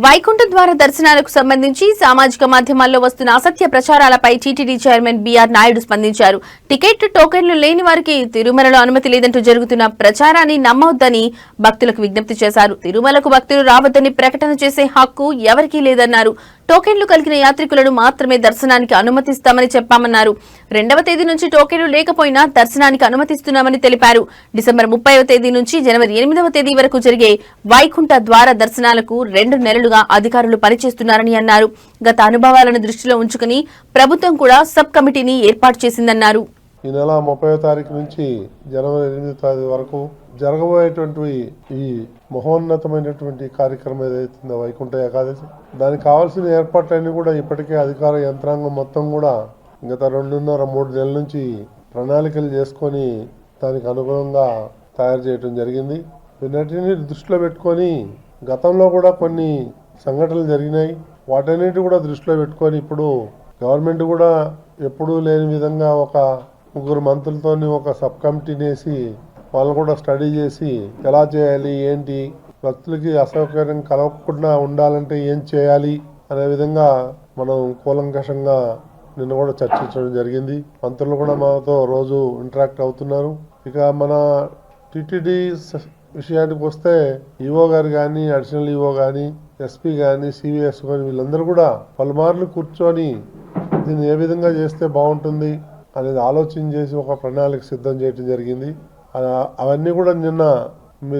వైకుంఠ ద్వార దర్శనాలకు సంబంధించి సామాజిక మాధ్యమాల్లో వస్తున్న అసత్య ప్రచారాలపై టీటీడీ చైర్మన్ బీఆర్ నాయుడు స్పందించారు. టికెట్ టోకెన్లు లేని వారికి తిరుమలలో అనుమతి లేదంటూ జరుగుతున్న ప్రచారాన్ని నమ్మవద్దని భక్తులకు విజ్ఞప్తి చేశారు. తిరుమలకు భక్తులు రావద్దని ప్రకటన చేసే హక్కు ఎవరికీ లేదన్నారు. టోకెన్లు కలిగిన యాత్రికులను మాత్రమే దర్శనానికి అనుమతిస్తామని చెప్పామన్నారు. 2వ తేదీ నుంచి టోకెన్లు లేకపోయినా దర్శనానికి అనుమతిస్తున్నామని తెలిపారు. డిసెంబర్ 30వ తేదీ నుంచి జనవరి 8వ తేదీ వరకు జరిగే వైకుంఠ ద్వార దర్శనాలకు 2 నెలలుగా అధికారులు పనిచేస్తున్నారని అన్నారు. గత అనుభవాలను దృష్టిలో ఉంచుకుని ప్రభుత్వం కూడా సబ్ కమిటీని ఏర్పాటు చేసిందన్నారు. ఈ నెల 30వ తారీఖు నుంచి జనవరి 8వ తారీఖు వరకు జరగబోయేటువంటి ఈ మహోన్నతమైనటువంటి కార్యక్రమం ఏదైతుందో వైకుంఠ ఏకాదశి, దానికి కావాల్సిన ఏర్పాట్లన్నీ కూడా ఇప్పటికే అధికార యంత్రాంగం మొత్తం కూడా గత 2.5-3 నెలల నుంచి ప్రణాళికలు చేసుకొని దానికి అనుగుణంగా తయారు చేయడం జరిగింది. వీటన్నిటిని దృష్టిలో పెట్టుకొని గతంలో కూడా కొన్ని సంఘటనలు జరిగినాయి. వాటన్నిటి కూడా దృష్టిలో పెట్టుకొని ఇప్పుడు గవర్నమెంట్ కూడా ఎప్పుడూ లేని విధంగా ఒక 3 మంత్రులతోని ఒక సబ్ కమిటీని వేసి వాళ్ళు కూడా స్టడీ చేసి ఎలా చేయాలి, ఏంటి, భక్తులకి అసౌకర్యం కలగకుండా ఉండాలంటే ఏం చేయాలి అనే విధంగా మనం కూలంకషంగా నిన్న కూడా చర్చించడం జరిగింది. మంత్రులు కూడా మనతో రోజు ఇంటరాక్ట్ అవుతున్నారు. ఇక మన టీటీడీ విషయానికి వస్తే ఈఓ గారు కానీ, అడిషనల్ ఈఓ కానీ, ఎస్పీ కానీ, సివిఎస్ కానీ వీళ్ళందరూ కూడా పలుమార్లు కూర్చొని దీన్ని ఏ విధంగా చేస్తే బాగుంటుంది అనేది ఆలోచన చేసి ఒక ప్రణాళిక సిద్ధం చేయడం జరిగింది. అవన్నీ కూడా నిన్న మీ